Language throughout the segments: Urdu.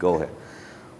Go ahead.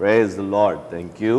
Praise the Lord. Thank you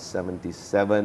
77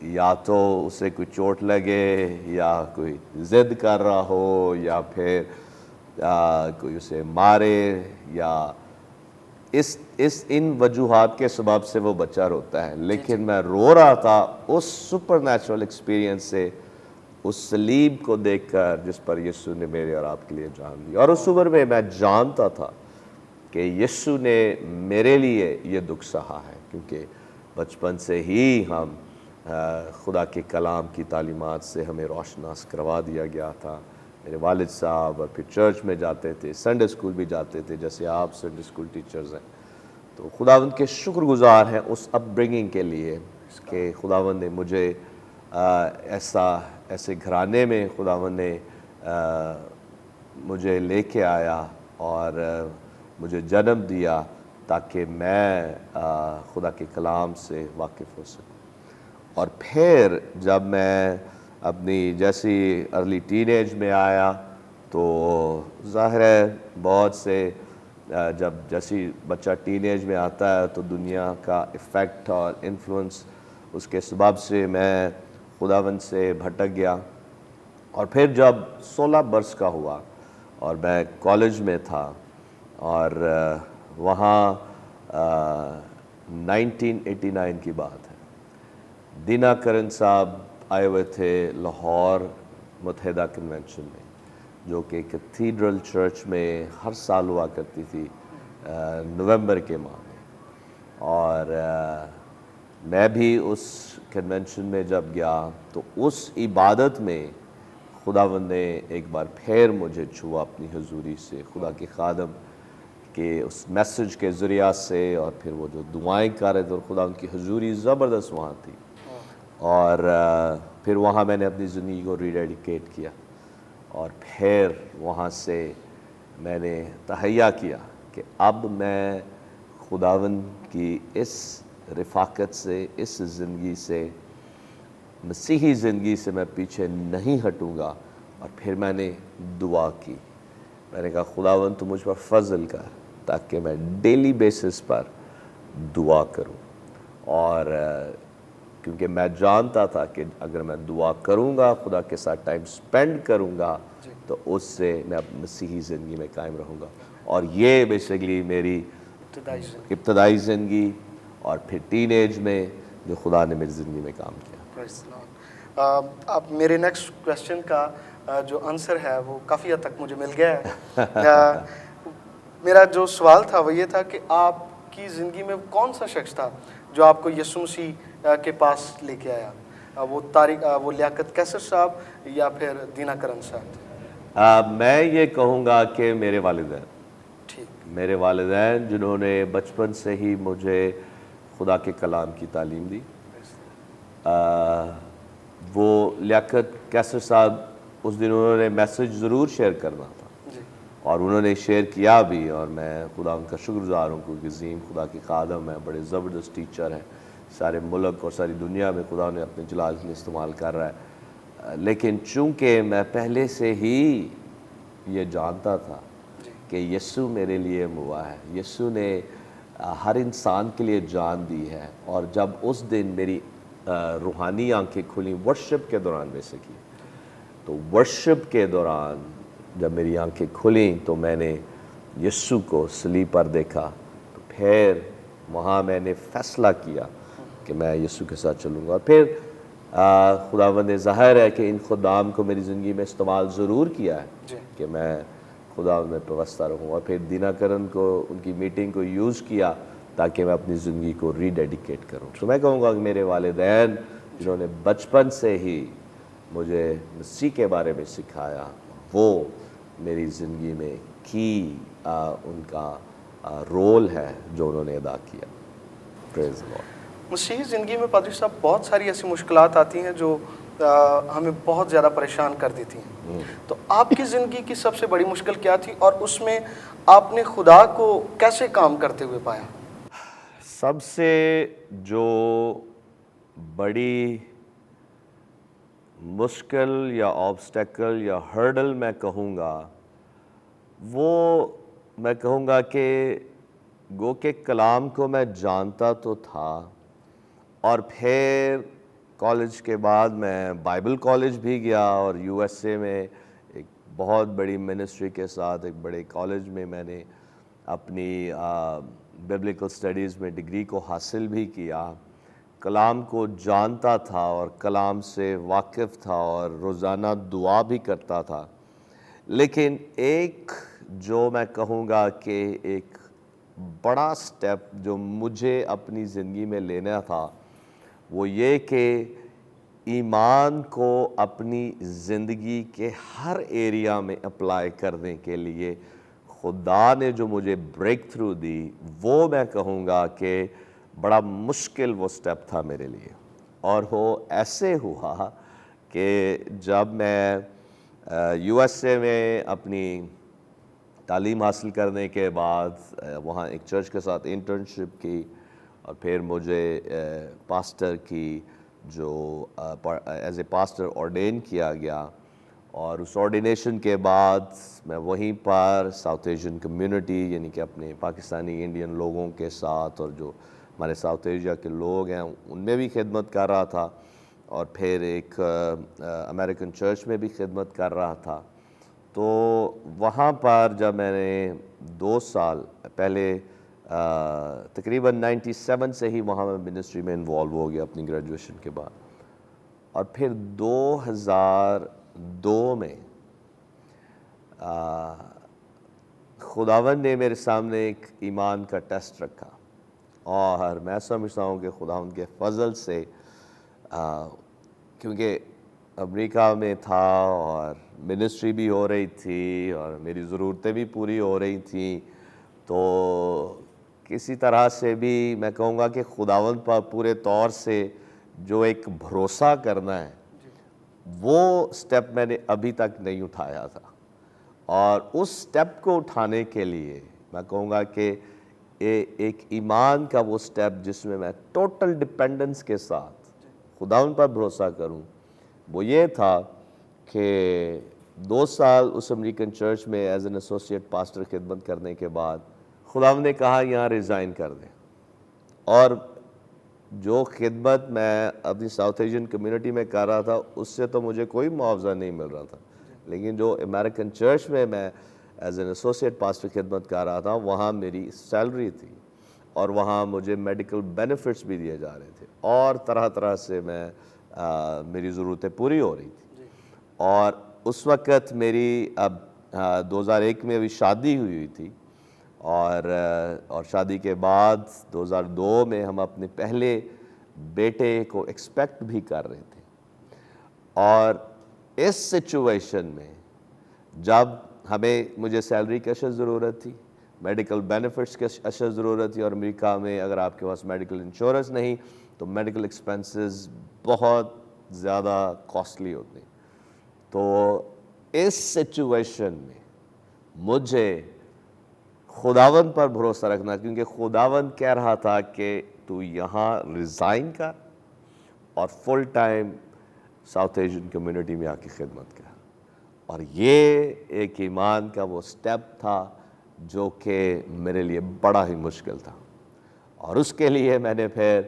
یا تو اسے کوئی چوٹ لگے یا کوئی ضد کر رہا ہو یا پھر کوئی اسے مارے یا ان وجوہات کے سبب سے وہ بچہ روتا ہے. لیکن میں رو رہا تھا اس سپر نیچرل ایکسپیرینس سے, اس صلیب کو دیکھ کر جس پر یسوع نے میرے اور آپ کے لیے جان دی. اور اس عمر میں میں جانتا تھا کہ یسوع نے میرے لیے یہ دکھ سہا ہے, کیونکہ بچپن سے ہی ہم خدا کے کلام کی تعلیمات سے ہمیں روشناس کروا دیا گیا تھا. میرے والد صاحب اور پھر چرچ میں جاتے تھے, سنڈے اسکول بھی جاتے تھے جیسے آپ سنڈے اسکول ٹیچرز ہیں. تو خداوند کے شکر گزار ہیں اس اپ برنگنگ کے لیے کہ خداوند نے مجھے ایسے گھرانے میں خداوند نے مجھے لے کے آیا اور مجھے جنم دیا تاکہ میں خدا کے کلام سے واقف ہو سکوں. اور پھر جب میں اپنی جیسی ارلی ٹین ایج میں آیا تو ظاہر ہے بہت سے جیسی بچہ ٹین ایج میں آتا ہے تو دنیا کا ایفیکٹ اور انفلوئنس اس کے سبب سے میں خداوند سے بھٹک گیا. اور پھر جب 16 برس کا ہوا اور میں کالج میں تھا اور وہاں 1989 کی بات ہے, دینا کرن صاحب آئے ہوئے تھے لاہور متحدہ کنونشن میں, جو کہ کیتھیڈرل چرچ میں ہر سال ہوا کرتی تھی نومبر کے ماہ میں. اور میں بھی اس کنونشن میں جب گیا تو اس عبادت میں خداوند نے ایک بار پھر مجھے چھوا اپنی حضوری سے, خدا کے خادم کے اس میسج کے ذریعہ سے, اور پھر وہ جو دعائیں کر رہے تھے اور خدا ان کی حضوری زبردست وہاں تھی. اور پھر وہاں میں نے اپنی زندگی کو ریڈیڈیکیٹ کیا اور پھر وہاں سے میں نے تہیہ کیا کہ اب میں خداوند کی اس رفاقت سے, اس زندگی سے, مسیحی زندگی سے میں پیچھے نہیں ہٹوں گا. اور پھر میں نے دعا کی, میں نے کہا خداوند تو مجھ پر فضل کر تاکہ میں ڈیلی بیسس پر دعا کروں. اور کیونکہ میں جانتا تھا کہ اگر میں دعا کروں گا, خدا کے ساتھ ٹائم سپینڈ کروں گا, تو اس سے میں اپنی مسیحی زندگی میں قائم رہوں گا. اور یہ بیسیکلی میری ابتدائی زندگی اور پھر ٹین ایج میں جو خدا نے میری زندگی میں کام کیا. اب میرے نیکسٹ کویسچن کا جو آنسر ہے وہ کافی حد تک مجھے مل گیا ہے. میرا جو سوال تھا وہ یہ تھا کہ آپ کی زندگی میں کون سا شخص تھا جو آپ کو یسوع مسیح کے پاس لے کے آیا؟ وہ لیاقت کیسر صاحب یا پھر دینا کرن صاحب؟ میں یہ کہوں گا کہ میرے والدین, ٹھیک, میرے والدین جنہوں نے بچپن سے ہی مجھے خدا کے کلام کی تعلیم دی. وہ لیاقت کیسر صاحب اس دن انہوں نے میسج ضرور شیئر کرنا تھا اور انہوں نے شیئر کیا بھی, اور میں خدا ان کا شکر گزار ہوں کیونکہ عظیم خدا کے خادم ہیں, بڑے زبردست ٹیچر ہیں, سارے ملک اور ساری دنیا میں خدا نے اپنے جلال کے لیے استعمال کر رہا ہے. لیکن چونکہ میں پہلے سے ہی یہ جانتا تھا کہ یسوع میرے لیے ہوا ہے, یسوع نے ہر انسان کے لیے جان دی ہے. اور جب اس دن میری روحانی آنکھیں کھلیں ورشپ کے دوران میں سے کی, تو ورشپ کے دوران جب میری آنکھیں کھلیں تو میں نے یسوع کو صلیب پر دیکھا. تو پھر وہاں میں نے فیصلہ کیا کہ میں یسوع کے ساتھ چلوں گا. اور پھر خداوند نے ظاہر ہے کہ ان خدام کو میری زندگی میں استعمال ضرور کیا ہے کہ میں خداوند میں پیوستہ رہوں. اور پھر دینا کرن کو ان کی میٹنگ کو یوز کیا تاکہ میں اپنی زندگی کو ری ڈیڈیکیٹ کروں. تو میں کہوں گا کہ میرے والدین جنہوں نے بچپن سے ہی مجھے مسیح کے بارے میں سکھایا, وہ میری زندگی میں کی ان کا رول ہے جو انہوں نے ادا کیا. پریز لارڈ. مسیحی زندگی میں پادری صاحب بہت ساری ایسی مشکلات آتی ہیں جو ہمیں بہت زیادہ پریشان کر دیتی ہیں. تو آپ کی زندگی کی سب سے بڑی مشکل کیا تھی اور اس میں آپ نے خدا کو کیسے کام کرتے ہوئے پایا؟ سب سے جو بڑی مشکل یا آبسٹیکل یا ہرڈل میں کہوں گا, وہ میں کہوں گا کہ گو کہ کلام کو میں جانتا تو تھا اور پھر کالج کے بعد میں بائبل کالج بھی گیا اور یو ایس اے میں ایک بہت بڑی منسٹری کے ساتھ ایک بڑے کالج میں نے اپنی ببلیکل سٹڈیز میں ڈگری کو حاصل بھی کیا. کلام کو جانتا تھا اور کلام سے واقف تھا اور روزانہ دعا بھی کرتا تھا. لیکن ایک جو میں کہوں گا کہ ایک بڑا سٹیپ جو مجھے اپنی زندگی میں لینا تھا وہ یہ کہ ایمان کو اپنی زندگی کے ہر ایریا میں اپلائی کرنے کے لیے خدا نے جو مجھے بریک تھرو دی وہ میں کہوں گا کہ بڑا مشکل وہ سٹیپ تھا میرے لیے. اور وہ ایسے ہوا کہ جب میں یو ایس اے میں اپنی تعلیم حاصل کرنے کے بعد وہاں ایک چرچ کے ساتھ انٹرنشپ کی اور پھر مجھے پاسٹر کی جو ایز اے پاسٹر آرڈین کیا گیا اور اس آرڈینیشن کے بعد میں وہیں پر ساؤتھ ایشین کمیونٹی یعنی کہ اپنے پاکستانی انڈین لوگوں کے ساتھ اور جو ہمارے ساؤتھ ایشیا کے لوگ ہیں ان میں بھی خدمت کر رہا تھا اور پھر ایک امریکن چرچ میں بھی خدمت کر رہا تھا. تو وہاں پر جب میں نے 2 سال پہلے تقریباً 97 سے ہی وہاں میں منسٹری میں انوالو ہو گیا اپنی گریجویشن کے بعد. اور پھر 2002 میں خداوند نے میرے سامنے ایک ایمان کا ٹیسٹ رکھا اور میں سمجھتا ہوں کہ خداوند کے فضل سے کیونکہ امریکہ میں تھا اور منسٹری بھی ہو رہی تھی اور میری ضرورتیں بھی پوری ہو رہی تھیں تو کسی طرح سے بھی میں کہوں گا کہ خداوند پر پورے طور سے جو ایک بھروسہ کرنا ہے وہ سٹیپ میں نے ابھی تک نہیں اٹھایا تھا. اور اس سٹیپ کو اٹھانے کے لیے میں کہوں گا کہ ایک ایمان کا وہ سٹیپ جس میں میں ٹوٹل ڈیپینڈنس کے ساتھ خداوند پر بھروسہ کروں وہ یہ تھا کہ 2 سال اس امریکن چرچ میں ایز این ایسوسیٹ پاسٹر خدمت کرنے کے بعد خداوند نے کہا یہاں ریزائن کر دیں. اور جو خدمت میں اپنی ساؤتھ ایشین کمیونٹی میں کر رہا تھا اس سے تو مجھے کوئی معاوضہ نہیں مل رہا تھا لیکن جو امریکن چرچ میں ایز این ایسوسیٹ پاسٹر خدمت کر رہا تھا وہاں میری سیلری تھی اور وہاں مجھے میڈیکل بینیفٹس بھی دیے جا رہے تھے اور طرح طرح سے میری ضرورتیں پوری ہو رہی تھی. اور اس وقت میری اب 2001 میں ابھی شادی ہوئی تھی اور شادی کے بعد 2002 میں ہم اپنے پہلے بیٹے کو ایکسپیکٹ بھی کر رہے تھے. اور اس سچویشن میں جب مجھے سیلری کی اشد ضرورت تھی, میڈیکل بینیفٹس کی اشد ضرورت تھی, اور امریکہ میں اگر آپ کے پاس میڈیکل انشورنس نہیں تو میڈیکل ایکسپینسز بہت زیادہ کاسٹلی ہوتے ہیں. تو اس سچویشن میں مجھے خداوند پر بھروسہ رکھنا, کیونکہ خداوند کہہ رہا تھا کہ تو یہاں ریزائن کر اور full time South Asian community میں آ کے خدمت کر. اور یہ ایک ایمان کا وہ سٹیپ تھا جو کہ میرے لیے بڑا ہی مشکل تھا. اور اس کے لیے میں نے پھر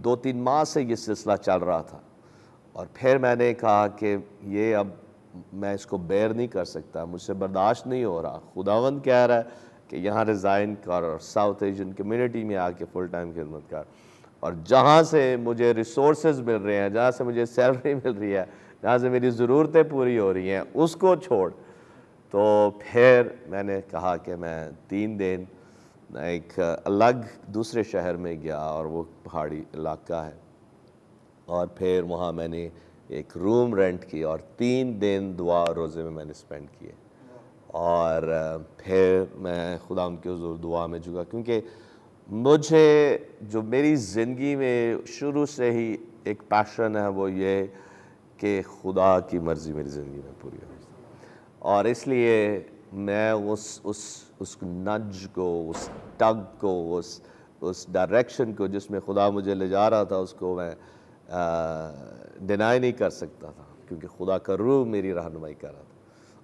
2-3 ماہ سے یہ سلسلہ چل رہا تھا, اور پھر میں نے کہا کہ یہ اب میں اس کو بیئر نہیں کر سکتا, مجھ سے برداشت نہیں ہو رہا. خداوند کہہ رہا ہے کہ یہاں ریزائن کر اور ساؤتھ ایشین کمیونٹی میں آ کے فل ٹائم خدمت کر, اور جہاں سے مجھے ریسورسز مل رہے ہیں, جہاں سے مجھے سیلری مل رہی ہے, جہاں سے میری ضرورتیں پوری ہو رہی ہیں, اس کو چھوڑ. تو پھر میں نے کہا کہ میں 3 دن ایک الگ دوسرے شہر میں گیا, اور وہ پہاڑی علاقہ ہے, اور پھر وہاں میں نے ایک روم رینٹ کی اور 3 دن دعا اور روزے میں نے اسپینڈ کیے. اور پھر میں خدا ان کے حضور دعا میں جھکا, کیونکہ مجھے جو میری زندگی میں شروع سے ہی ایک پیشن ہے وہ یہ کہ خدا کی مرضی میری زندگی میں پوری ہو. اور اس لیے میں اس نج کو, اس ٹگ کو, اس ڈائریکشن کو جس میں خدا مجھے لے جا رہا تھا اس کو میں ڈینائی نہیں کر سکتا تھا, کیونکہ خدا کا روح میری رہنمائی کر رہا تھا.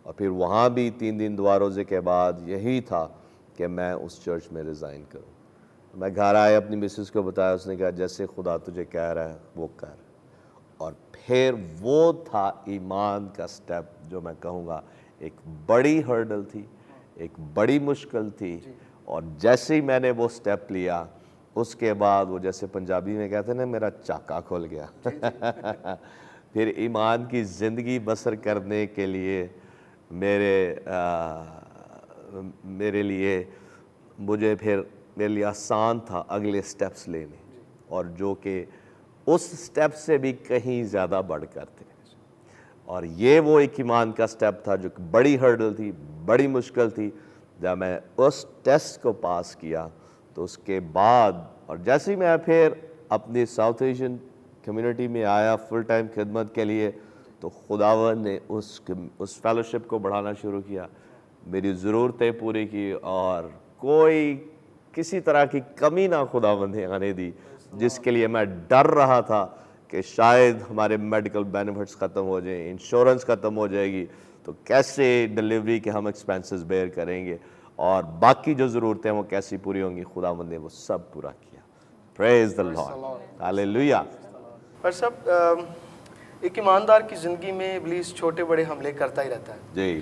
اور پھر وہاں بھی 3 دن دعا روزے کے بعد یہی تھا کہ میں اس چرچ میں ریزائن کروں. میں گھر آیا اپنی مسز کو بتایا, اس نے کہا جیسے خدا تجھے کہہ رہا ہے وہ کر. اور پھر وہ تھا ایمان کا سٹیپ جو میں کہوں گا ایک بڑی ہرڈل تھی, ایک بڑی مشکل تھی, اور جیسے ہی میں نے وہ سٹیپ لیا اس کے بعد وہ جیسے پنجابی میں کہتے ہیں نا میرا چاکا کھل گیا. پھر ایمان کی زندگی بسر کرنے کے لیے میرے لیے میرے لیے آسان تھا اگلے سٹیپس لینے, اور جو کہ اس سٹیپ سے بھی کہیں زیادہ بڑھ کر تھے. اور یہ وہ ایک ایمان کا سٹیپ تھا جو کہ بڑی ہرڈل تھی, بڑی مشکل تھی. جب میں اس ٹیسٹ کو پاس کیا تو اس کے بعد, اور جیسے ہی میں پھر اپنی ساؤتھ ایشین کمیونٹی میں آیا فل ٹائم خدمت کے لیے, تو خداوند نے اس فیلوشپ کو بڑھانا شروع کیا, میری ضرورتیں پوری کی, اور کوئی کسی طرح کی کمی نہ خداوند نے آنے دی جس کے لیے میں ڈر رہا تھا کہ شاید ہمارے میڈیکل بینیفٹس ختم ہو جائیں, انشورنس ختم ہو جائے گی, تو کیسے ڈلیوری کے ہم ایکسپینسز بیئر کریں گے, اور باقی جو ضرورتیں ہیں وہ کیسی پوری ہوں گی. خداوند نے وہ سب پورا کیا. پریز دی لارڈ, ہاللیلویہ. پر سب ایک ایماندار کی زندگی میں ابلیس چھوٹے بڑے حملے کرتا ہی رہتا ہے جی,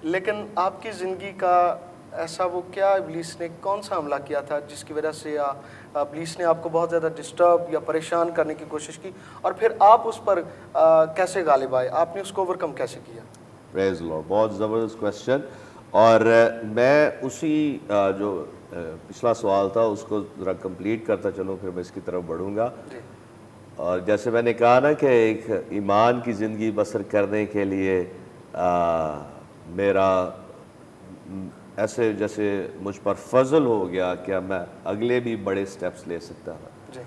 لیکن آپ کی زندگی کا ایسا وہ کیا ابلیس نے کون سا حملہ کیا تھا جس کی وجہ سے ابلیس نے آپ کو بہت زیادہ ڈسٹرب یا پریشان کرنے کی کوشش کی, اور پھر آپ اس پر کیسے غالب آئے, آپ نے اس کو اوورکم کیسے کیا؟ پریز لارڈ, بہت زبردست کویسچن. اور میں اسی جو پچھلا سوال تھا اس کو ذرا کمپلیٹ کرتا چلوں, پھر میں اس کی طرف بڑھوں گا. اور جیسے میں نے کہا نا کہ ایک ایمان کی زندگی بسر کرنے کے لیے میرا ایسے جیسے مجھ پر فضل ہو گیا کہ میں اگلے بھی بڑے سٹیپس لے سکتا تھا.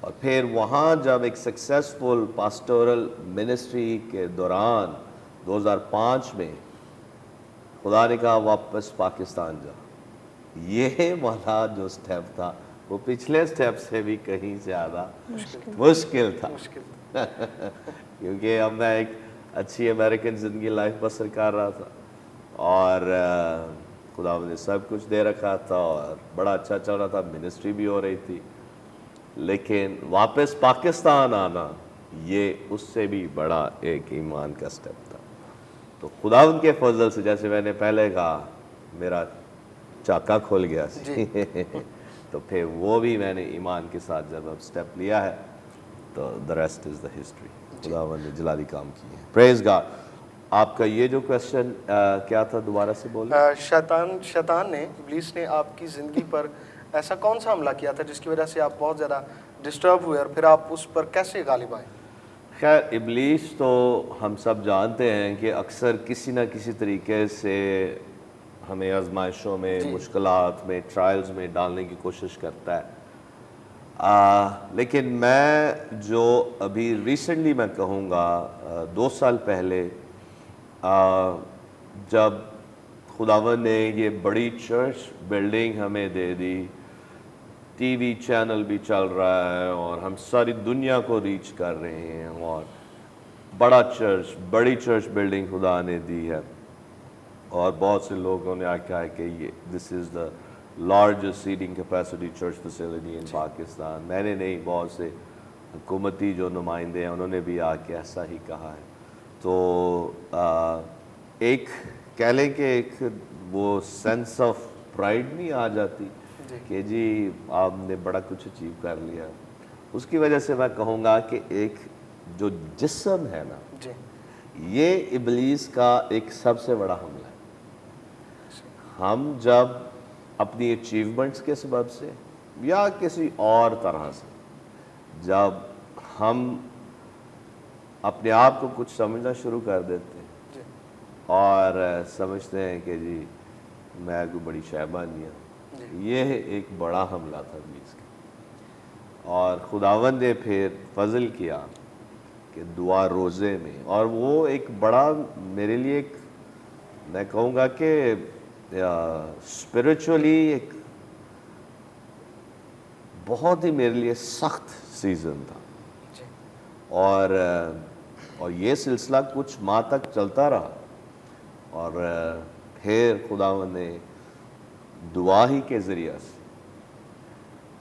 اور پھر وہاں جب ایک سکسیسفل پاسٹورل منسٹری کے دوران 2005 میں خدا نے کہا واپس پاکستان جا, یہ والا جو سٹیپ تھا وہ پچھلے سٹیپ سے بھی کہیں زیادہ مشکل تھا, کیونکہ اب میں ایک اچھی امریکن زندگی لائف بسر کر رہا تھا, اور خدا نے سب کچھ دے رکھا تھا, اور بڑا اچھا چل رہا تھا, منسٹری بھی ہو رہی تھی. لیکن واپس پاکستان آنا یہ اس سے بھی بڑا ایک ایمان کا سٹیپ تھا. تو خداوند کے فضل سے, جیسے میں نے پہلے کہا, میرا چاکا کھل گیا تو پھر وہ بھی میں نے ایمان کے ساتھ جب اب سٹیپ لیا ہے تو the rest is the history. خداوند نے جلالی کام کی ہے. پریز گاڈ. آپ کا یہ جو کویسچن کیا تھا دوبارہ سے بولیں. شیطان نے, ابلیس نے آپ کی زندگی پر ایسا کون سا حملہ کیا تھا جس کی وجہ سے آپ بہت زیادہ ڈسٹرب ہوئے, اور پھر آپ اس پر کیسے غالب آئے؟ خیر, ابلیس تو ہم سب جانتے ہیں کہ اکثر کسی نہ کسی طریقے سے ہمیں آزمائشوں میں, مشکلات میں, ٹرائلز میں ڈالنے کی کوشش کرتا ہے. لیکن میں جو ابھی ریسنٹلی میں کہوں گا 2 سال پہلے جب خداوند نے یہ بڑی چرچ بلڈنگ ہمیں دے دی, ٹی وی چینل بھی چل رہا ہے, اور ہم ساری دنیا کو ریچ کر رہے ہیں, اور بڑی چرچ بلڈنگ خدا نے دی ہے, اور بہت سے لوگوں نے کہا ہے کہ یہ this is the largest seating capacity church facility in Pakistan. میں نے نہیں, بہت سے حکومتی جو نمائندے ہیں انہوں نے بھی آ کے ایسا ہی کہا ہے. تو ایک کہہ لیں کہ ایک وہ سینس آف پرائڈ نہیں آ جاتی کہ جی آپ نے بڑا کچھ اچیو کر لیا. اس کی وجہ سے میں کہوں گا کہ ایک جو جسم ہے نا, یہ ابلیس کا ایک سب سے بڑا حملہ ہے. ہم جب اپنی اچیومنٹس کے سبب سے یا کسی اور طرح سے جب ہم اپنے آپ کو کچھ سمجھنا شروع کر دیتے ہیں اور سمجھتے ہیں کہ جی میں کوئی بڑی شہبانی ہوں, یہ ایک بڑا حملہ تھا ابلیس کا. اور خداوند نے پھر فضل کیا کہ دعا روزے میں, اور وہ ایک بڑا میرے لیے ایک میں کہوں گا کہ اسپرچولی ایک بہت ہی میرے لیے سخت سیزن تھا. اور یہ سلسلہ کچھ ماہ تک چلتا رہا, اور پھر خداوند نے دعا ہی کے ذریعہ سے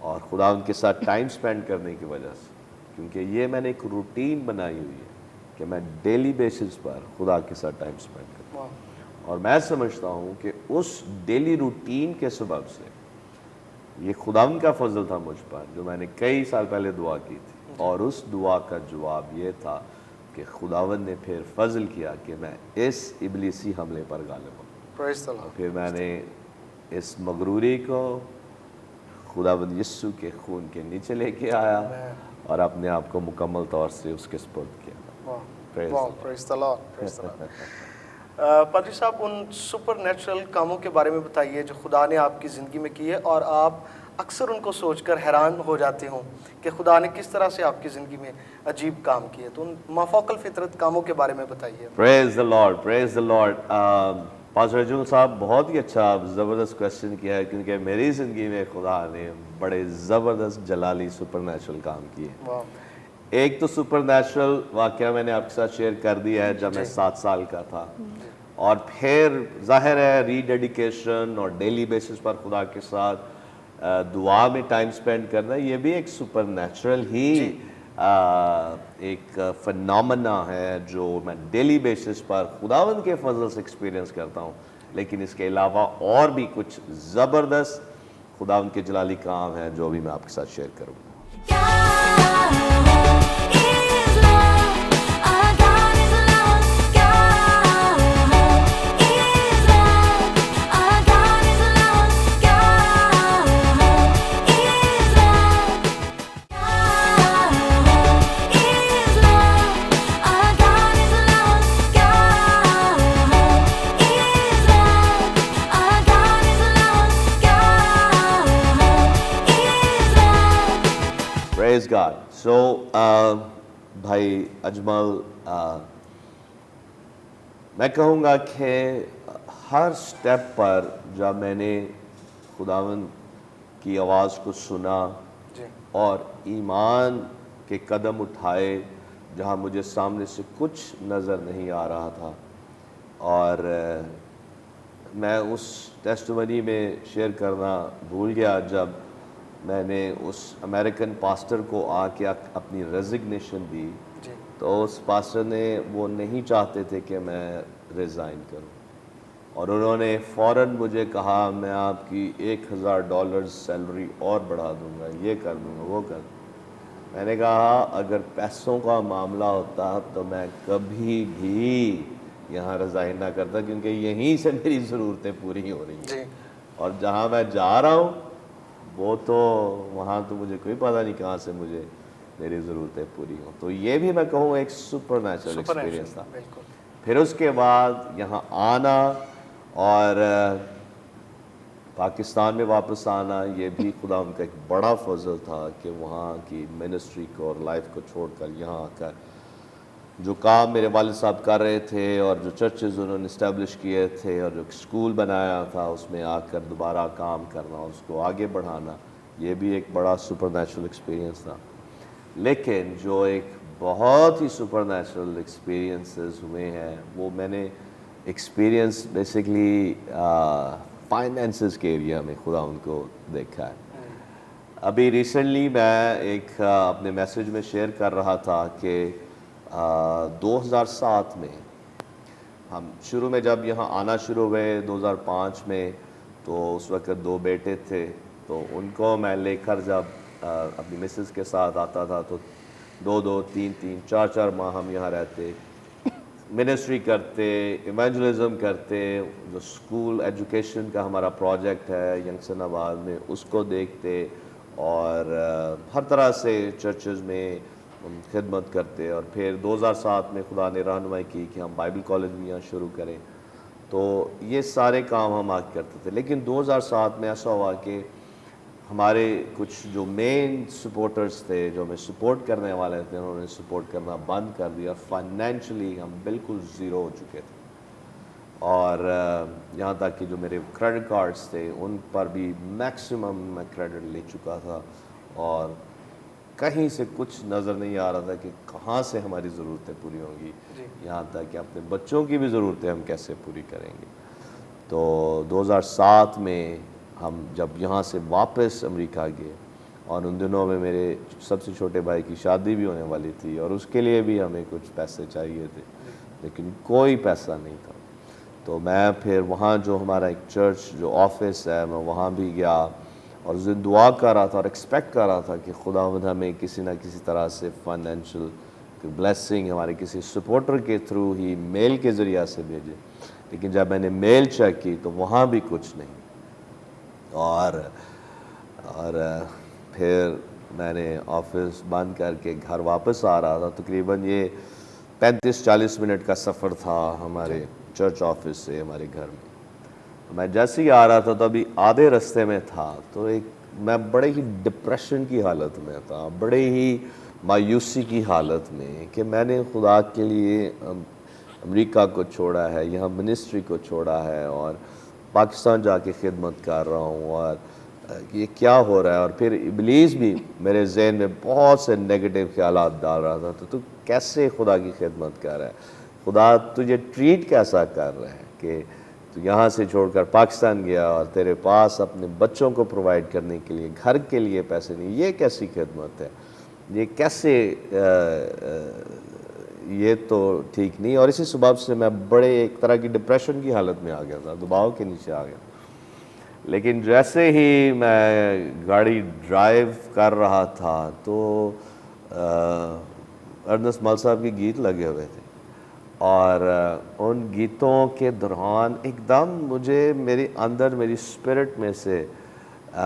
اور خدا ان کے ساتھ ٹائم سپینڈ کرنے کی وجہ سے، کیونکہ یہ میں نے ایک روٹین بنائی ہوئی ہے کہ میں ڈیلی بیسس پر خدا کے ساتھ ٹائم سپینڈ کرتا ہوں، اور میں سمجھتا ہوں کہ اس ڈیلی روٹین کے سبب سے یہ خداوند کا فضل تھا مجھ پر، جو میں نے کئی سال پہلے دعا کی تھی، اور اس دعا کا جواب یہ تھا کہ خداوند نے پھر فضل کیا کہ میں اس ابلیسی حملے پر غالب ہوں۔ Praise the اور Lord. پھر میں نے اس مغروری کو خداوند یسوع کے خون کے نیچے لے کے آیا اور اپنے آپ کو مکمل طور سے اس کے سپرد کیا۔ Praise the Lord. Praise the Lord. Praise the Lord. پادری صاحب، ان سپر نیچرل کاموں کے بارے میں بتائیے جو خدا نے آپ کی زندگی میں کیے، اور آپ اکثر ان کو سوچ کر حیران ہو جاتے ہوں کہ خدا نے کس طرح سے آپ کی زندگی میں عجیب کام کیے، تو ان مافوق الفطرت کاموں کے بارے میں بتائیے۔ Praise the Lord, praise the Lord. Pastor Rajul صاحب بہت ہی اچھا زبردست کویسچن کیا ہے، کیونکہ میری زندگی میں خدا نے بڑے زبردست جلالی سپر نیچرل کام کیے۔ ایک تو سپر نیچرل واقعہ میں نے آپ کے ساتھ شیئر کر دیا ہے جب میں 7 سال کا تھا، اور پھر ظاہر ہے ری ڈیڈیکیشن اور ڈیلی بیسس پر خدا کے ساتھ دعا میں ٹائم سپینڈ کرنا، یہ بھی ایک سپر نیچرل ہی ایک فنامنا ہے جو میں ڈیلی بیسس پر خداوند کے فضل سے ایکسپیرینس کرتا ہوں۔ لیکن اس کے علاوہ اور بھی کچھ زبردست خداوند کے جلالی کام ہیں جو بھی میں آپ کے ساتھ شیئر کروں گا۔ Praise God. So, بھائی اجمل، میں کہوں گا کہ ہر سٹیپ پر جب میں نے خداوند کی آواز کو سنا اور ایمان کے قدم اٹھائے جہاں مجھے سامنے سے کچھ نظر نہیں آ رہا تھا، اور میں اس ٹیسٹمنی میں شیئر کرنا بھول گیا جب میں نے اس امریکن پاسٹر کو آ کے اپنی ریزگنیشن دی، تو اس پاسٹر نے وہ نہیں چاہتے تھے کہ میں ریزائن کروں، اور انہوں نے فوراً مجھے کہا میں آپ کی $1000 سیلری اور بڑھا دوں گا، یہ کر دوں گا، وہ کر دوں گا۔ میں نے کہا اگر پیسوں کا معاملہ ہوتا تو میں کبھی بھی یہاں ریزائن نہ کرتا، کیونکہ یہیں سے میری ضرورتیں پوری ہو رہی ہیں، اور جہاں میں جا رہا ہوں وہ تو وہاں تو مجھے کوئی پتہ نہیں کہاں سے مجھے میری ضرورتیں پوری ہوں۔ تو یہ بھی میں کہوں ایک سپر نیچرل ایکسپیرینس تھا۔ پھر اس کے بعد یہاں آنا اور پاکستان میں واپس آنا، یہ بھی خدا ان کا ایک بڑا فضل تھا کہ وہاں کی منسٹری کو اور لائف کو چھوڑ کر یہاں آ کر جو کام میرے والد صاحب کر رہے تھے اور جو چرچز انہوں نے اسٹیبلش کیے تھے اور جو اسکول بنایا تھا اس میں آ کر دوبارہ کام کرنا اور اس کو آگے بڑھانا، یہ بھی ایک بڑا سپر نیچرل ایکسپیرینس تھا۔ لیکن جو ایک بہت ہی سپر نیچرل ایکسپیرینسز ہوئے ہیں وہ میں نے ایکسپیرینس بیسکلی فائنینسز کے ایریا میں خدا ان کو دیکھا ہے۔ ابھی ریسنٹلی میں ایک اپنے میسیج میں شیئر کر رہا تھا کہ 2007 میں ہم شروع میں جب یہاں آنا شروع ہوئے 2005 میں، تو اس وقت 2 بیٹے تھے، تو ان کو میں لے کر جب اپنی مسز کے ساتھ آتا تھا تو 2-2 3-3 4-4 ماہ ہم یہاں رہتے، منسٹری کرتے، ایونجلزم کرتے، جو اسکول ایجوکیشن کا ہمارا پروجیکٹ ہے ینگسٹن آباد میں اس کو دیکھتے، اور ہر طرح سے چرچز میں خدمت کرتے، اور پھر 2007 میں خدا نے رہنمائی کی کہ ہم بائبل کالج بھی یہاں شروع کریں، تو یہ سارے کام ہم آج کرتے تھے۔ لیکن 2007 میں ایسا ہوا کہ ہمارے کچھ جو مین سپورٹرز تھے، جو ہمیں سپورٹ کرنے والے تھے، انہوں نے سپورٹ کرنا بند کر دیا، فائنینشلی ہم بالکل زیرو ہو چکے تھے، اور یہاں تک کہ جو میرے کریڈٹ کارڈز تھے ان پر بھی میکسیمم میں کریڈٹ لے چکا تھا، اور کہیں سے کچھ نظر نہیں آ رہا تھا کہ کہاں سے ہماری ضرورتیں پوری ہوں گی، یہاں تک کہ اپنے بچوں کی بھی ضرورتیں ہم کیسے پوری کریں گے۔ تو 2007 میں ہم جب یہاں سے واپس امریکہ گئے اور ان دنوں میں میرے سب سے چھوٹے بھائی کی شادی بھی ہونے والی تھی اور اس کے لیے بھی ہمیں کچھ پیسے چاہیے تھے، لیکن کوئی پیسہ نہیں تھا. تو میں پھر وہاں جو ہمارا ایک چرچ جو آفس ہے میں وہاں بھی گیا اور اس دن دعا کر رہا تھا اور ایکسپیکٹ کر رہا تھا کہ خداوند ہمیں کسی نہ کسی طرح سے فائنینشیل بلیسنگ ہمارے کسی سپورٹر کے تھرو ہی میل کے ذریعہ سے بھیجے. لیکن جب میں نے میل چیک کی تو وہاں بھی کچھ نہیں. اور پھر میں نے آفس بند کر کے گھر واپس آ رہا تھا. تقریباً یہ 35-40 منٹ کا سفر تھا ہمارے چرچ آفس سے ہمارے گھر میں. میں جیسے ہی آ رہا تھا تو ابھی آدھے رستے میں تھا تو میں بڑے ہی ڈپریشن کی حالت میں تھا, بڑے ہی مایوسی کی حالت میں کہ میں نے خدا کے لیے امریکہ کو چھوڑا ہے, یہاں منسٹری کو چھوڑا ہے اور پاکستان جا کے خدمت کر رہا ہوں اور یہ کیا ہو رہا ہے. اور پھر ابلیس بھی میرے ذہن میں بہت سے نیگیٹو خیالات ڈال رہا تھا, تو کیسے خدا کی خدمت کر رہا ہے, خدا تجھے ٹریٹ کیسا کر رہا ہے کہ تو یہاں سے چھوڑ کر پاکستان گیا اور تیرے پاس اپنے بچوں کو پرووائڈ کرنے کے لیے گھر کے لیے پیسے نہیں. یہ کیسی خدمت ہے, یہ کیسے یہ تو ٹھیک نہیں. اور اسی سبب سے میں بڑے ایک طرح کی ڈپریشن کی حالت میں آ گیا تھا, دباؤ کے نیچے آ گیا. لیکن جیسے ہی میں گاڑی ڈرائیو کر رہا تھا تو ارنسٹ مل صاحب کے گیت لگے ہوئے تھے اور ان گیتوں کے دوران ایک دم مجھے میرے اندر میری اسپرٹ میں سے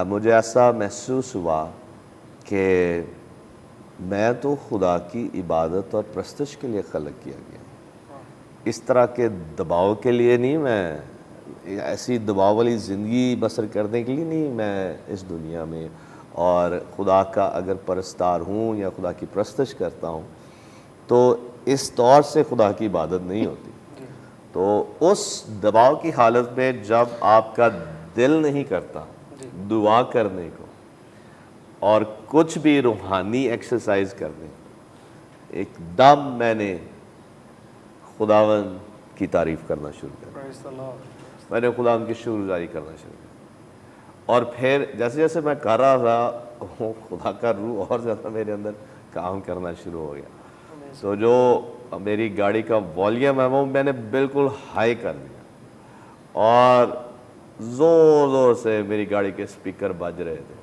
مجھے ایسا محسوس ہوا کہ میں تو خدا کی عبادت اور پرستش کے لیے خلق کیا گیا, اس طرح کے دباؤ کے لیے نہیں, میں ایسی دباؤ والی زندگی بسر کرنے کے لیے نہیں میں اس دنیا میں. اور خدا کا اگر پرستار ہوں یا خدا کی پرستش کرتا ہوں تو اس طور سے خدا کی عبادت نہیں ہوتی. تو اس دباؤ کی حالت میں جب آپ کا دل نہیں کرتا دعا کرنے کو اور کچھ بھی روحانی ایکسرسائز کرنے, ایک دم میں نے خداوند کی تعریف کرنا شروع کر, میں نے خداوند کی شکرگزاری کرنا شروع کیا. اور پھر جیسے جیسے میں کر رہا تھا خدا کا روح اور زیادہ میرے اندر کام کرنا شروع ہو گیا. تو جو میری گاڑی کا والیوم ہے وہ میں نے بالکل ہائی کر دیا اور زور زور سے میری گاڑی کے اسپیکر بج رہے تھے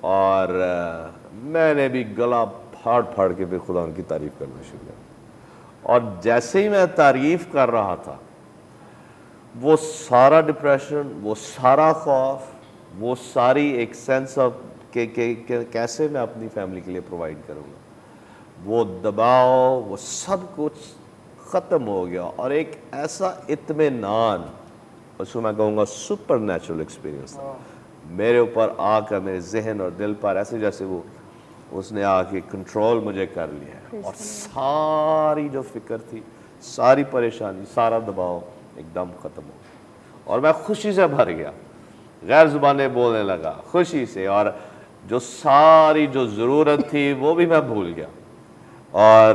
اور میں نے بھی گلا پھاڑ پھاڑ کے بھی خدا ان کی تعریف کرنا شروع کیا. اور جیسے ہی میں تعریف کر رہا تھا وہ سارا ڈپریشن, وہ سارا خوف, وہ ساری ایک سینس آف کہ کیسے میں اپنی فیملی کے لیے پرووائڈ کروں گا, وہ دباؤ, وہ سب کچھ ختم ہو گیا. اور ایک ایسا اطمینان, اس کو میں کہوں گا سپر نیچرل ایکسپیرینس تھا میرے اوپر آ کر میرے ذہن اور دل پر, ایسے جیسے وہ اس نے آ کے کنٹرول مجھے کر لیا ہے. اور ساری جو فکر تھی, ساری پریشانی, سارا دباؤ ایک دم ختم ہو گیا اور میں خوشی سے بھر گیا, غیر زبانیں بولنے لگا خوشی سے, اور جو ساری جو ضرورت تھی وہ بھی میں بھول گیا. اور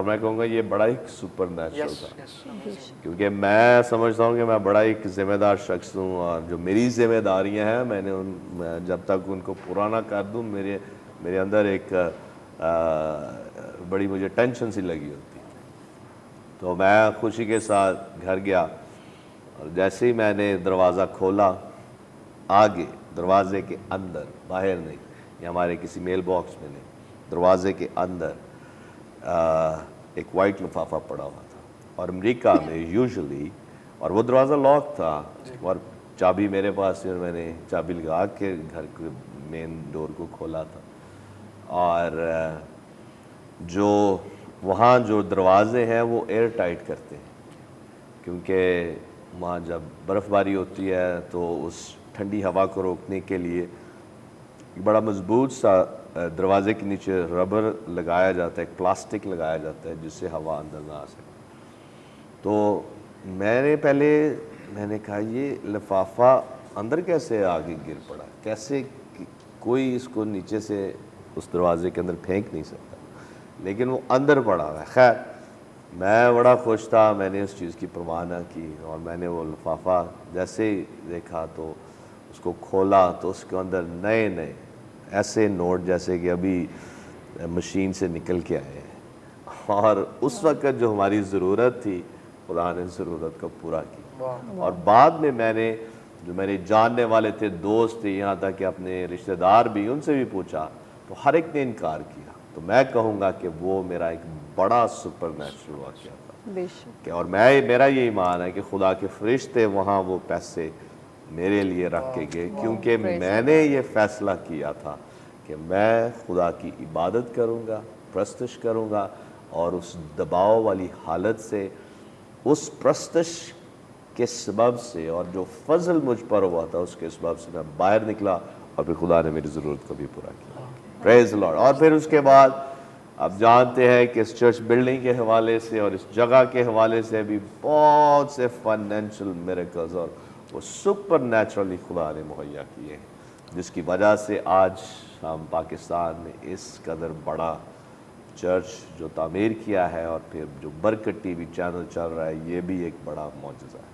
میں کہوں گا یہ بڑا ایک سپر نیچرل تھا, کیونکہ میں سمجھتا ہوں کہ میں بڑا ایک ذمہ دار شخص ہوں اور جو میری ذمہ داریاں ہیں میں نے جب تک ان کو پورا نہ کر دوں میرے اندر ایک بڑی مجھے ٹینشن سی لگی ہوتی. تو میں خوشی کے ساتھ گھر گیا اور جیسے ہی میں نے دروازہ کھولا, آگے دروازے کے اندر, باہر نہیں یا ہمارے کسی میل باکس میں نہیں, دروازے کے اندر ایک وائٹ لفافہ پڑا ہوا تھا. اور امریکہ میں یوزلی, اور وہ دروازہ لاک تھا اور چابی میرے پاس تھی اور میں نے چابی لگا کے گھر کے مین ڈور کو کھولا تھا. اور جو وہاں جو دروازے ہیں وہ ایئر ٹائٹ کرتے ہیں, کیونکہ وہاں جب برف باری ہوتی ہے تو اس ٹھنڈی ہوا کو روکنے کے لیے بڑا مضبوط سا دروازے کے نیچے ربر لگایا جاتا ہے, ایک پلاسٹک لگایا جاتا ہے جس سے ہوا اندر نہ آ سکے. تو میں نے کہا یہ لفافہ اندر کیسے آگے گر پڑا, کیسے کوئی اس کو نیچے سے اس دروازے کے اندر پھینک نہیں سکتا, لیکن وہ اندر پڑا ہوا ہے. خیر میں بڑا خوش تھا, میں نے اس چیز کی پرواہ نہ کی اور میں نے وہ لفافہ جیسے ہی دیکھا تو اس کو کھولا تو اس کے اندر نئے ایسے نوٹ جیسے کہ ابھی مشین سے نکل کے آئے ہیں، اور اس وقت جو ہماری ضرورت تھی خدا نے ضرورت کو پورا کیا۔ اور بعد میں میں نے جو میرے جاننے والے تھے، دوست تھے، یہاں تک کہ اپنے رشتہ دار بھی، ان سے بھی پوچھا تو ہر ایک نے انکار کیا۔ تو میں کہوں گا کہ وہ میرا ایک بڑا سپر نیچرل واقعہ تھا بے شک، کہ، اور میرا یہ ایمان ہے کہ خدا کے فرشتے وہاں وہ پیسے میرے لیے رکھ کے گئے، کیونکہ میں نے یہ فیصلہ کیا تھا کہ میں خدا کی عبادت کروں گا، پرستش کروں گا، اور اس دباؤ والی حالت سے، اس پرستش کے سبب سے، اور جو فضل مجھ پر ہوا تھا اس کے سبب سے میں باہر نکلا، اور پھر خدا نے میری ضرورت کو بھی پورا کیا۔ پریز لارڈ۔ اور پھر اس کے بعد آپ جانتے ہیں کہ اس چرچ بلڈنگ کے حوالے سے اور اس جگہ کے حوالے سے بھی بہت سے فائنینشیل میریکلز اور وہ سپر نیچرلی خدا نے مہیا کیے ہیں، جس کی وجہ سے آج ہم پاکستان میں اس قدر بڑا چرچ جو تعمیر کیا ہے، اور پھر جو برکت ٹی وی چینل چل رہا ہے، یہ بھی ایک بڑا معجزہ ہے۔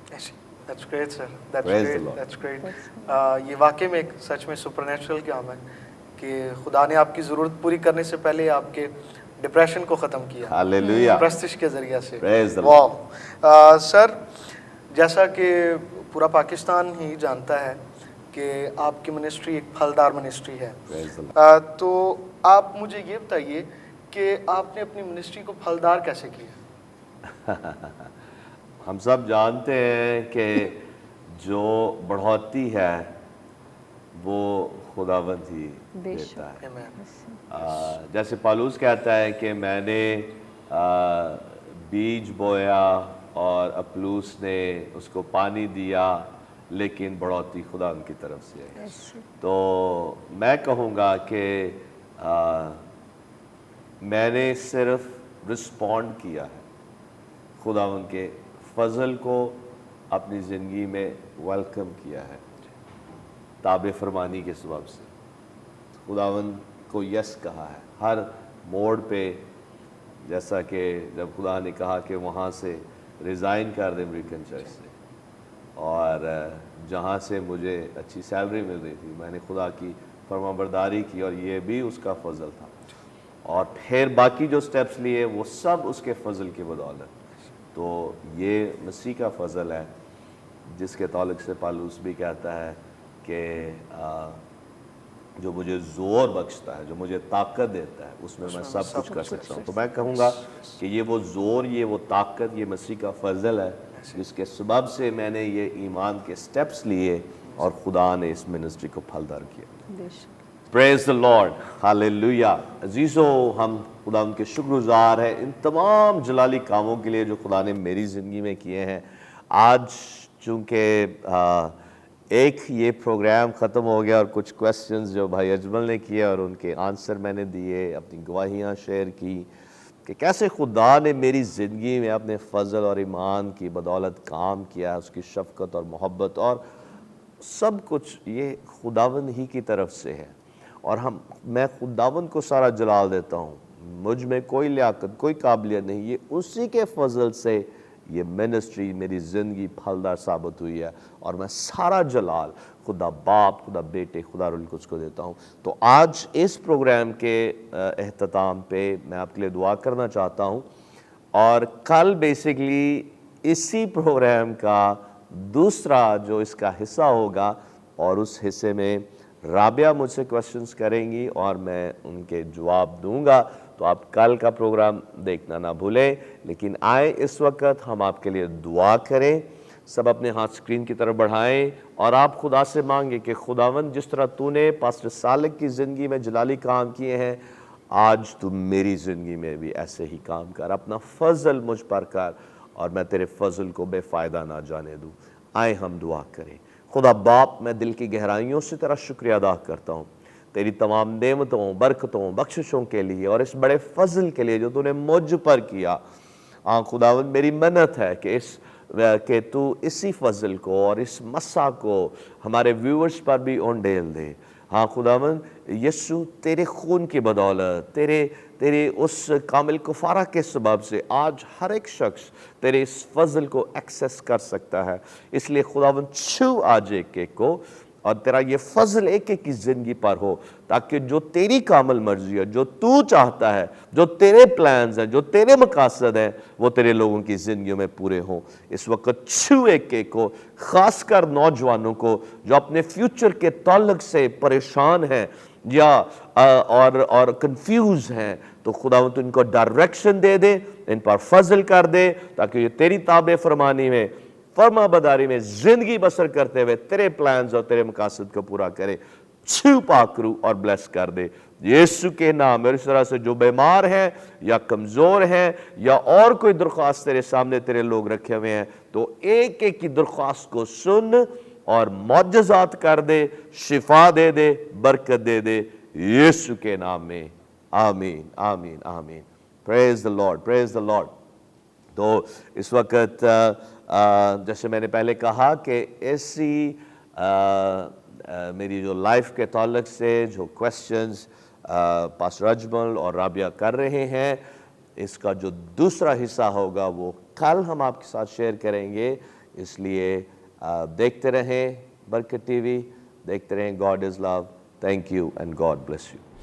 That's great, sir. That's Praise the great. Lord. That's great. یہ واقعی میں ایک سچ میں سپر نیچرل کام ہے کہ خدا نے آپ کی ضرورت پوری کرنے سے پہلے آپ کے ڈپریشن کو ختم کیا، ہاللیلویہ، پرستش کے ذریعہ سے۔ Praise the واو سر، جیسا کہ پورا پاکستان ہی جانتا ہے کہ آپ کی منسٹری ایک پھلدار منسٹری ہے، Praise the Lord. تو آپ مجھے یہ بتائیے کہ آپ نے اپنی منسٹری کو پھلدار کیسے کیا؟ ہم سب جانتے ہیں کہ جو بڑھوتی ہے وہ خداوند ہی دیتا ہے۔ Amen. جیسے پالوس کہتا ہے کہ میں نے بیج بویا اور اپلوس نے اس کو پانی دیا، لیکن بڑھوتی خدا ان کی طرف سے ہے۔ تو میں کہوں گا کہ میں نے صرف رسپونڈ کیا ہے خداوند کے فضل کو، اپنی زندگی میں ویلکم کیا ہے تابع فرمانی کے سبب سے۔ خداوند کو یس کہا ہے ہر موڑ پہ، جیسا کہ جب خدا نے کہا کہ وہاں سے ریزائن کر دے امریکن چرچ سے، اور جہاں سے مجھے اچھی سیلری مل رہی تھی، میں نے خدا کی فرما برداری کی، اور یہ بھی اس کا فضل تھا۔ اور پھر باقی جو سٹیپس لیے وہ سب اس کے فضل کی بدولت۔ تو یہ مسیح کا فضل ہے، جس کے تعلق سے پالوس بھی کہتا ہے کہ جو مجھے زور بخشتا ہے، جو مجھے طاقت دیتا ہے، اس میں میں سب کچھ کر سکتا ہوں۔ تو میں کہوں گا کہ یہ وہ زور، یہ وہ طاقت، یہ مسیح کا فضل ہے، جس کے سبب سے میں نے یہ ایمان کے سٹیپس لیے، اور خدا نے اس منسٹری کو پھلدار کیا۔ پریز دی لارڈ، ہاللیلویہ۔ عزیزو، ہم خدا ان کے شکر گزار ہیں ان تمام جلالی کاموں کے لیے جو خدا نے میری زندگی میں کیے ہیں۔ آج چونکہ ایک یہ پروگرام ختم ہو گیا، اور کچھ کویسچنز جو بھائی اجمل نے کیے اور ان کے آنسر میں نے دیے، اپنی گواہیاں شیئر کی کہ کیسے خدا نے میری زندگی میں اپنے فضل اور ایمان کی بدولت کام کیا، اس کی شفقت اور محبت، اور سب کچھ یہ خداوند ہی کی طرف سے ہے۔ اور میں خداوند کو سارا جلال دیتا ہوں، مجھ میں کوئی لیاقت، کوئی قابلیت نہیں، یہ اسی کے فضل سے یہ منسٹری میری زندگی پھلدار ثابت ہوئی ہے، اور میں سارا جلال خدا باپ، خدا بیٹے، خدا روح القدس کو دیتا ہوں۔ تو آج اس پروگرام کے اختتام پہ میں آپ کے لیے دعا کرنا چاہتا ہوں، اور کل بیسیکلی اسی پروگرام کا دوسرا جو اس کا حصہ ہوگا، اور اس حصے میں رابعہ مجھ سے کویسچنز کریں گی اور میں ان کے جواب دوں گا۔ تو آپ کل کا پروگرام دیکھنا نہ بھولیں، لیکن آئیں اس وقت ہم آپ کے لیے دعا کریں۔ سب اپنے ہاتھ اسکرین کی طرف بڑھائیں، اور آپ خدا سے مانگیں کہ خداوند، جس طرح تو نے پاسٹر صالح کی زندگی میں جلالی کام کیے ہیں، آج تو میری زندگی میں بھی ایسے ہی کام کر، اپنا فضل مجھ پر کر، اور میں تیرے فضل کو بے فائدہ نہ جانے دوں۔ آئیں ہم دعا کریں۔ خدا باپ، میں دل کی گہرائیوں سے تیرا شکریہ ادا کرتا ہوں تیری تمام نعمتوں، برکتوں، بخششوں کے لیے، اور اس بڑے فضل کے لیے جو تو نے مجھ پر کیا۔ خداوند، میری منت ہے کہ تو اسی فضل کو اور اس مسا کو ہمارے ویورز پر بھی اونڈیل دے۔ خداوند یسوع، تیرے خون کی بدولت، تیرے اس کامل کفارہ کے سبب سے آج ہر ایک شخص تیرے اس فضل کو ایکسیس کر سکتا ہے۔ اس لیے خداوند چھو آج ایک کو، اور تیرا یہ فضل ایک ایک کی زندگی پر ہو، تاکہ جو تیری کامل مرضی ہے، جو تو چاہتا ہے، جو تیرے پلانز ہیں، جو تیرے مقاصد ہیں، وہ تیرے لوگوں کی زندگیوں میں پورے ہوں۔ اس وقت چھو ایک ایک کو، خاص کر نوجوانوں کو جو اپنے فیوچر کے تعلق سے پریشان ہیں یا اور کنفیوز ہیں، تو خداوند تو ان کو ڈائریکشن دے دے، ان پر فضل کر دے، تاکہ یہ تیری تابع فرمانی میں، فرما بداری میں زندگی بسر کرتے ہوئے تیرے پلانز اور تیرے مقاصد کو پورا کرے۔ چھو پاک روح اور بلیس کر دے یسوع کے نام میں۔ اور اس طرح سے جو بیمار ہیں یا کمزور ہیں یا اور کوئی درخواست تیرے سامنے تیرے لوگ رکھے ہوئے ہیں، تو ایک ایک کی درخواست کو سن اور معجزات کر دے، شفا دے دے، برکت دے دے یسوع کے نام میں، آمین آمین آمین۔ پریز دی لارڈ، پریز دی لارڈ۔ تو اس وقت جیسے میں نے پہلے کہا کہ ایسی میری جو لائف کے تعلق سے جو کویسچنز پاسٹر اجمل اور رابعہ کر رہے ہیں، اس کا جو دوسرا حصہ ہوگا وہ کل ہم آپ کے ساتھ شیئر کریں گے۔ اس لیے دیکھتے رہیں برکت ٹی وی، دیکھتے رہیں God is love. Thank you and God bless you.